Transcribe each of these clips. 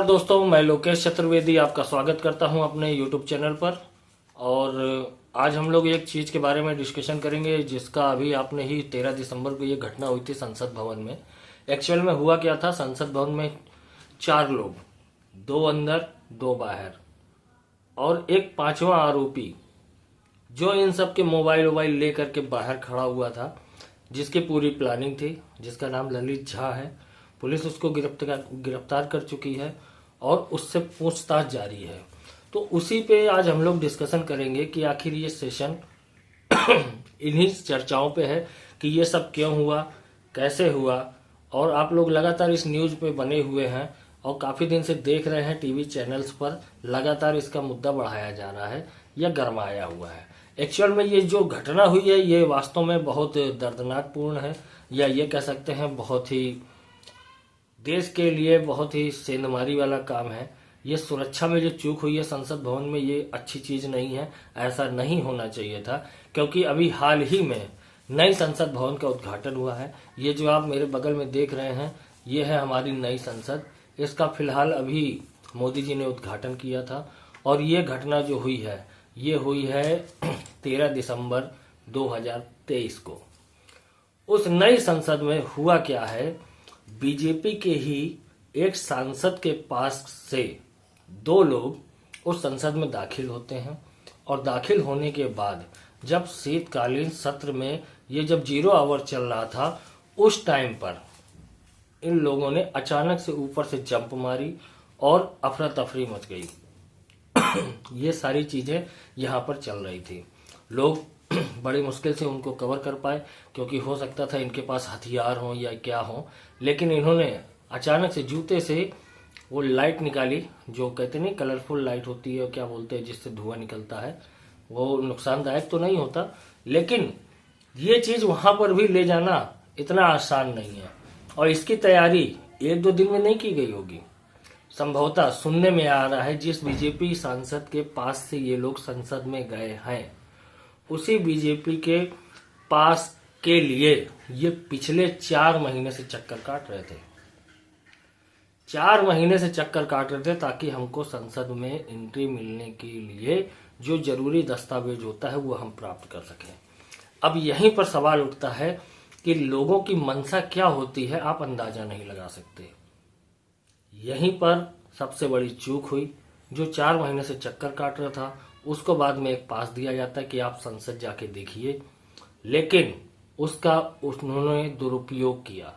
नमस्कार दोस्तों, मैं लोकेश चतुर्वेदी आपका स्वागत करता हूं अपने YouTube चैनल पर। और आज हम लोग एक चीज़ के बारे में डिस्कशन करेंगे जिसका अभी आपने ही 13 दिसंबर को ये घटना हुई थी संसद भवन में। एक्चुअल में हुआ क्या था, संसद भवन में 4 लोग, 2 अंदर 2 बाहर और एक 5वां आरोपी जो इन सब के मोबाइल वोबाइल लेकर के बाहर खड़ा हुआ था, जिसकी पूरी प्लानिंग थी, जिसका नाम ललित झा है। पुलिस उसको गिरफ्तार कर चुकी है और उससे पूछताछ जारी है। तो उसी पे आज हम लोग डिस्कशन करेंगे कि आखिर ये सेशन इन्हीं चर्चाओं पे है कि ये सब क्यों हुआ, कैसे हुआ। और आप लोग लगातार इस न्यूज पे बने हुए हैं और काफी दिन से देख रहे हैं टीवी चैनल्स पर लगातार इसका मुद्दा बढ़ाया जा रहा है या गरमाया हुआ है। एक्चुअल में ये जो घटना हुई है ये वास्तव में बहुत दर्दनाक पूर्ण है, या ये कह सकते हैं बहुत ही देश के लिए बहुत ही सेंधमारी वाला काम है। ये सुरक्षा में जो चूक हुई है संसद भवन में, ये अच्छी चीज नहीं है, ऐसा नहीं होना चाहिए था। क्योंकि अभी हाल ही में नई संसद भवन का उद्घाटन हुआ है। ये जो आप मेरे बगल में देख रहे हैं ये है हमारी नई संसद। इसका फिलहाल अभी मोदी जी ने उद्घाटन किया था और ये घटना जो हुई है ये हुई है 13 दिसंबर 2023 को। उस नई संसद में हुआ क्या है, बीजेपी के ही एक सांसद के पास से 2 लोग उस संसद में दाखिल होते हैं और दाखिल होने के बाद जब शीतकालीन सत्र में ये जब 0 आवर चल रहा था उस टाइम पर इन लोगों ने अचानक से ऊपर से जंप मारी और अफरा तफरी मच गई। ये सारी चीजें यहाँ पर चल रही थी। लोग बड़ी मुश्किल से उनको कवर कर पाए क्योंकि हो सकता था इनके पास हथियार हो या क्या हो, लेकिन इन्होंने अचानक से जूते से वो लाइट निकाली, जो कहते नहीं कलरफुल लाइट होती है, क्या बोलते हैं, जिससे धुआं निकलता है। वो नुकसानदायक तो नहीं होता, लेकिन ये चीज वहां पर भी ले जाना इतना आसान नहीं है और इसकी तैयारी 1-2 दिन में नहीं की गई होगी। संभवतः सुनने में आ रहा है जिस बीजेपी सांसद के पास से ये लोग संसद में गए हैं उसी बीजेपी के पास के लिए ये पिछले 4 महीने से चक्कर काट रहे थे। 4 महीने से चक्कर काट रहे थे ताकि हमको संसद में एंट्री मिलने के लिए जो जरूरी दस्तावेज होता है वो हम प्राप्त कर सकें। अब यहीं पर सवाल उठता है कि लोगों की मंशा क्या होती है, आप अंदाजा नहीं लगा सकते। यहीं पर सबसे बड़ी चूक हुई। जो 4 महीने से चक्कर काट रहा था उसको बाद में एक पास दिया जाता है कि आप संसद जाके देखिए, लेकिन उसका उन्होंने दुरुपयोग किया।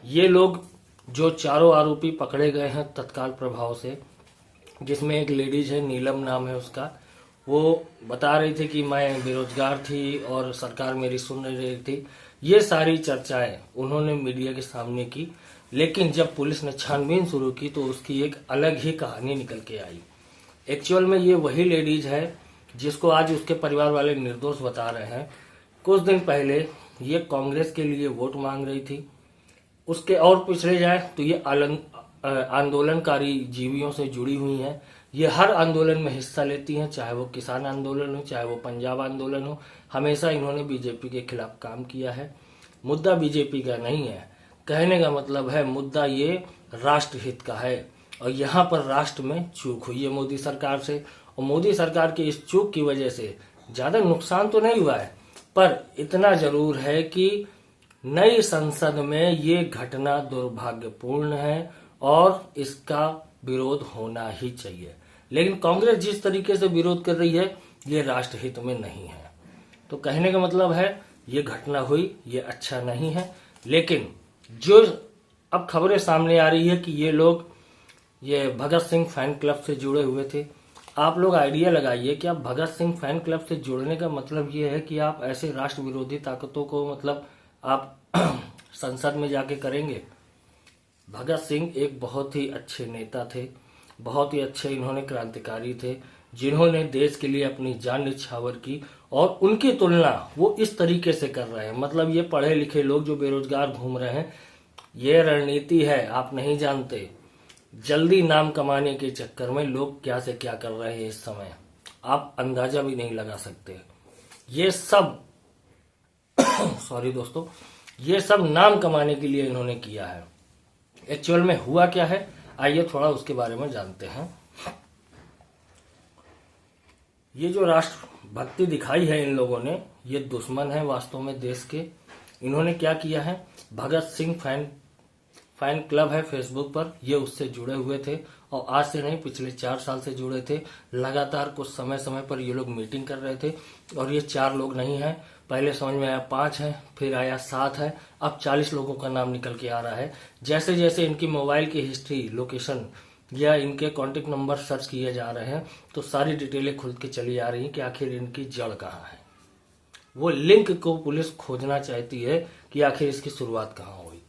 ये लोग जो 4 आरोपी पकड़े गए हैं तत्काल प्रभाव से, जिसमें एक लेडीज है, नीलम नाम है उसका, वो बता रही थी कि मैं बेरोजगार थी और सरकार मेरी सुन नहीं रही थी। ये सारी चर्चाएं उन्होंने मीडिया के सामने की, लेकिन जब पुलिस ने छानबीन शुरू की तो उसकी एक अलग ही कहानी निकल के आई। एक्चुअल में ये वही लेडीज है जिसको आज उसके परिवार वाले निर्दोष बता रहे हैं। कुछ दिन पहले ये कांग्रेस के लिए वोट मांग रही थी। उसके और पिछड़े जाए तो ये आंदोलनकारी जीवियों से जुड़ी हुई हैं। ये हर आंदोलन में हिस्सा लेती हैं, चाहे वो किसान आंदोलन हो, चाहे वो पंजाब आंदोलन हो। हमेशा इन्होंने बीजेपी के खिलाफ काम किया है। मुद्दा बीजेपी का नहीं है, कहने का मतलब है मुद्दा ये राष्ट्रहित का है। और यहाँ पर राष्ट्र में चूक हुई है मोदी सरकार से, और मोदी सरकार की इस चूक की वजह से ज्यादा नुकसान तो नहीं हुआ है, पर इतना जरूर है कि नई संसद में ये घटना दुर्भाग्यपूर्ण है और इसका विरोध होना ही चाहिए। लेकिन कांग्रेस जिस तरीके से विरोध कर रही है ये राष्ट्रहित में नहीं है। तो कहने का मतलब है ये घटना हुई, ये अच्छा नहीं है। लेकिन जो अब खबरें सामने आ रही है कि ये लोग ये भगत सिंह फैन क्लब से जुड़े हुए थे। आप लोग आइडिया लगाइए कि आप भगत सिंह फैन क्लब से जुड़ने का मतलब ये है कि आप ऐसे राष्ट्र विरोधी ताकतों को मतलब आप संसद में जाके करेंगे। भगत सिंह एक बहुत ही अच्छे नेता थे, बहुत ही अच्छे इन्होंने क्रांतिकारी थे, जिन्होंने देश के लिए अपनी जान न्यौछावर की, और उनकी तुलना वो इस तरीके से कर रहे हैं। मतलब ये पढ़े लिखे लोग जो बेरोजगार घूम रहे हैं, ये रणनीति है, आप नहीं जानते। जल्दी नाम कमाने के चक्कर में लोग क्या से क्या कर रहे हैं इस समय, आप अंदाजा भी नहीं लगा सकते। ये सब सॉरी दोस्तों, ये सब नाम कमाने के लिए इन्होंने किया है। एक्चुअल में हुआ क्या है आइए थोड़ा उसके बारे में जानते हैं। ये जो राष्ट्र भक्ति दिखाई है इन लोगों ने, ये दुश्मन है वास्तव में देश के। इन्होंने क्या किया है, भगत सिंह फैन क्लब है फेसबुक पर, ये उससे जुड़े हुए थे और आज से नहीं पिछले 4 साल से जुड़े थे। लगातार कुछ समय समय पर ये लोग मीटिंग कर रहे थे और ये 4 लोग नहीं है, पहले समझ में आया 5 है, फिर आया 7 है, अब 40 लोगों का नाम निकल के आ रहा है। जैसे जैसे इनकी मोबाइल की हिस्ट्री, लोकेशन या इनके कॉन्टेक्ट नंबर सर्च किए जा रहे हैं तो सारी डिटेलें खुल के चली आ रही हैं कि आखिर इनकी जड़ कहाँ है। वो लिंक को पुलिस खोजना चाहती है कि आखिर इसकी शुरुआत कहाँ हुई।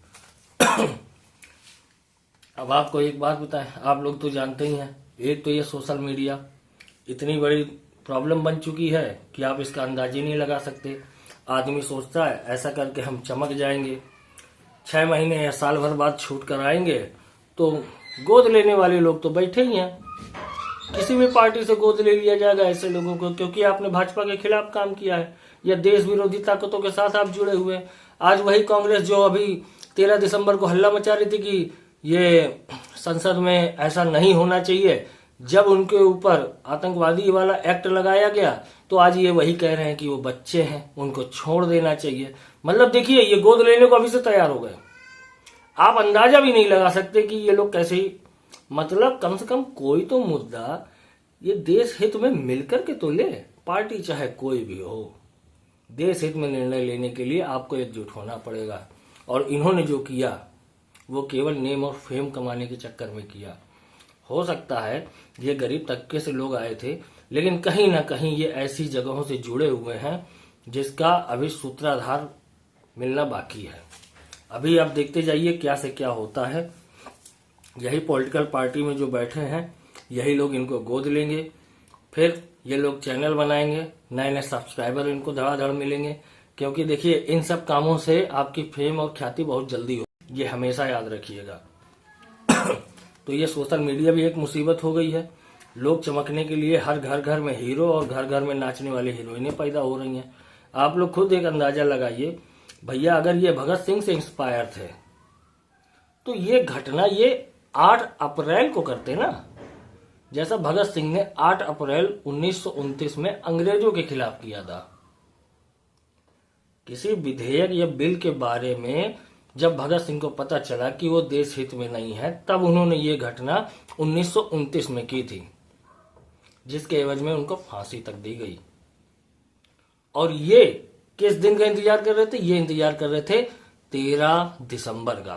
अब आपको एक बात बताएं, आप लोग तो जानते ही हैं, एक तो ये सोशल मीडिया इतनी बड़ी प्रॉब्लम बन चुकी है कि आप इसका अंदाज ही नहीं लगा सकते। आदमी सोचता है ऐसा करके हम चमक जाएंगे, 6 महीने या साल भर बाद छूट कर आएंगे, तो गोद लेने वाले लोग तो बैठे ही हैं। किसी भी पार्टी से गोद ले लिया जाएगा ऐसे लोगों को, क्योंकि आपने भाजपा के खिलाफ काम किया है या देश विरोधी ताकतों के साथ आप जुड़े हुए हैं। आज वही कांग्रेस जो अभी 13 दिसंबर को हल्ला मचा रही थी कि ये संसद में ऐसा नहीं होना चाहिए, जब उनके ऊपर आतंकवादी वाला एक्ट लगाया गया तो आज ये वही कह रहे हैं कि वो बच्चे हैं, उनको छोड़ देना चाहिए। मतलब देखिए, ये गोद लेने को अभी से तैयार हो गए। आप अंदाजा भी नहीं लगा सकते कि ये लोग कैसे ही, मतलब कम से कम कोई तो मुद्दा ये देश हित में मिलकर के तो ले, पार्टी चाहे कोई भी हो। देश हित में निर्णय लेने के लिए आपको एकजुट होना पड़ेगा। और इन्होंने जो किया वो केवल नेम और फेम कमाने के चक्कर में किया। हो सकता है ये गरीब तबके से लोग आए थे, लेकिन कहीं ना कहीं ये ऐसी जगहों से जुड़े हुए हैं जिसका अभी सूत्राधार मिलना बाकी है। अभी आप देखते जाइए क्या से क्या होता है। यही पॉलिटिकल पार्टी में जो बैठे हैं यही लोग इनको गोद लेंगे, फिर ये लोग चैनल बनाएंगे, नए नए सब्सक्राइबर इनको धड़ाधड़ मिलेंगे। क्योंकि देखिए, इन सब कामों से आपकी फेम और ख्याति बहुत जल्दी हो, ये हमेशा याद रखिएगा। तो ये सोशल मीडिया भी एक मुसीबत हो गई है। लोग चमकने के लिए हर घर घर में हीरो और घर घर में नाचने वाले हीरोइनें पैदा हो रही हैं। आप लोग खुद एक अंदाजा लगाइए भैया, अगर ये भगत सिंह से इंस्पायर थे तो ये घटना ये 8 अप्रैल को करते ना, जैसा भगत सिंह ने 8 अप्रैल 1929 में अंग्रेजों के खिलाफ किया था। किसी विधेयक या बिल के बारे में जब भगत सिंह को पता चला कि वो देश हित में नहीं है, तब उन्होंने ये घटना 1929 में की थी, जिसके एवज में उनको फांसी तक दी गई। और ये किस दिन का इंतजार कर रहे थे? ये इंतजार कर रहे थे 13 दिसंबर का।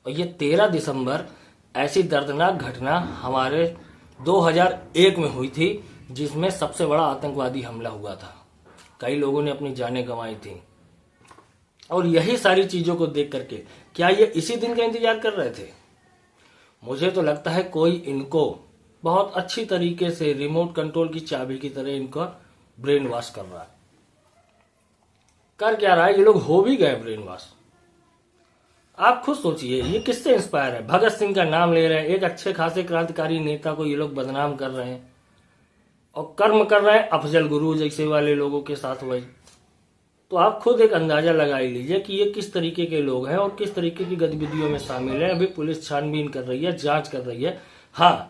और ये 13 दिसंबर ऐसी दर्दनाक घटना हमारे 2001 में हुई थी, जिसमें सबसे बड़ा आतंकवादी हमला हुआ था। कई लोगों ने अपनी जानें गंवाई थी। और यही सारी चीजों को देख करके क्या ये इसी दिन का इंतजार कर रहे थे? मुझे तो लगता है कोई इनको बहुत अच्छी तरीके से रिमोट कंट्रोल की चाबी की तरह इनको ब्रेन वॉश कर रहा है। कर क्या रहा है? ये लोग हो भी गए ब्रेन वॉश। आप खुद सोचिए, ये किससे इंस्पायर है? भगत सिंह का नाम ले रहे हैं, एक अच्छे खासे क्रांतिकारी नेता को ये लोग बदनाम कर रहे हैं और कर्म कर रहे हैं अफजल गुरु जैसे वाले लोगों के साथ वही। तो आप खुद एक अंदाजा लगा ही लीजिए कि ये किस तरीके के लोग हैं और किस तरीके की गतिविधियों में शामिल हैं। अभी पुलिस छानबीन कर रही है, जांच कर रही है। हाँ,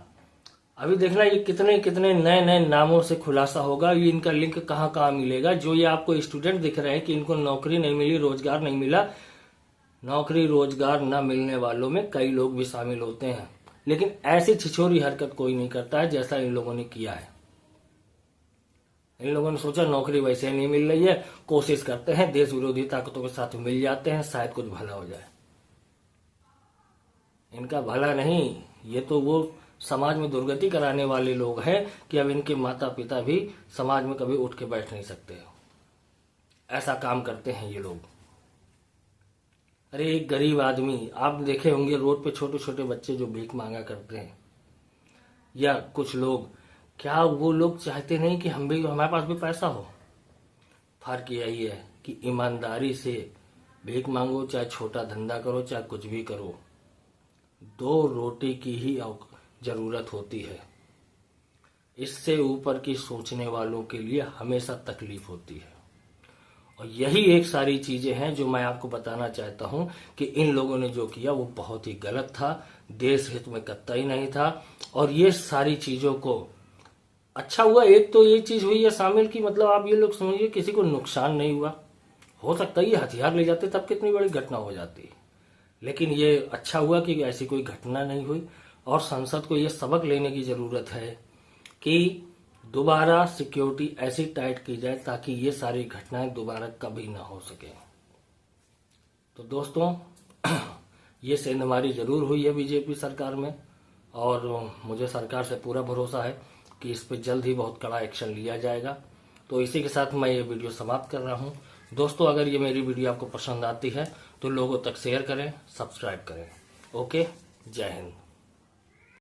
अभी देखना ये कितने कितने नए नए नामों से खुलासा होगा, ये इनका लिंक कहाँ कहाँ मिलेगा। जो ये आपको स्टूडेंट दिख रहे हैं कि इनको नौकरी नहीं मिली, रोजगार नहीं मिला, नौकरी रोजगार न मिलने वालों में कई लोग भी शामिल होते हैं, लेकिन ऐसी छिछोरी हरकत कोई नहीं करता है जैसा इन लोगों ने किया है। इन लोगों ने सोचा नौकरी वैसे नहीं मिल रही है, कोशिश करते हैं देश विरोधी ताकतों के साथ मिल जाते हैं, शायद कुछ भला हो जाए। इनका भला नहीं, ये तो वो समाज में दुर्गति कराने वाले लोग हैं कि अब इनके माता पिता भी समाज में कभी उठ के बैठ नहीं सकते। ऐसा काम करते हैं ये लोग। अरे एक गरीब आदमी, आप देखे होंगे रोड पे छोटे छोटे बच्चे जो भीख मांगा करते हैं, या कुछ लोग, क्या वो लोग चाहते नहीं कि हम भी, हमारे पास भी पैसा हो? फर्क यही है कि ईमानदारी से भीख मांगो, चाहे छोटा धंधा करो, चाहे कुछ भी करो, 2 रोटी की ही जरूरत होती है। इससे ऊपर की सोचने वालों के लिए हमेशा तकलीफ होती है। और यही एक सारी चीजें हैं जो मैं आपको बताना चाहता हूं कि इन लोगों ने जो किया वो बहुत ही गलत था, देश हित में कतई नहीं था। और ये सारी चीजों को अच्छा हुआ, एक तो ये चीज हुई है शामिल की, मतलब आप ये लोग समझिए किसी को नुकसान नहीं हुआ। हो सकता है ये हथियार ले जाते तब कितनी बड़ी घटना हो जाती, लेकिन ये अच्छा हुआ कि ऐसी कोई घटना नहीं हुई। और संसद को ये सबक लेने की जरूरत है कि दोबारा सिक्योरिटी ऐसी टाइट की जाए ताकि ये सारी घटनाएं दोबारा कभी ना हो सके। तो दोस्तों ये सेंधमारी जरूर हुई है बीजेपी सरकार में, और मुझे सरकार से पूरा भरोसा है कि इस पर जल्द ही बहुत कड़ा एक्शन लिया जाएगा। तो इसी के साथ मैं ये वीडियो समाप्त कर रहा हूँ। दोस्तों अगर ये मेरी वीडियो आपको पसंद आती है तो लोगों तक शेयर करें, सब्सक्राइब करें। ओके, जय हिंद।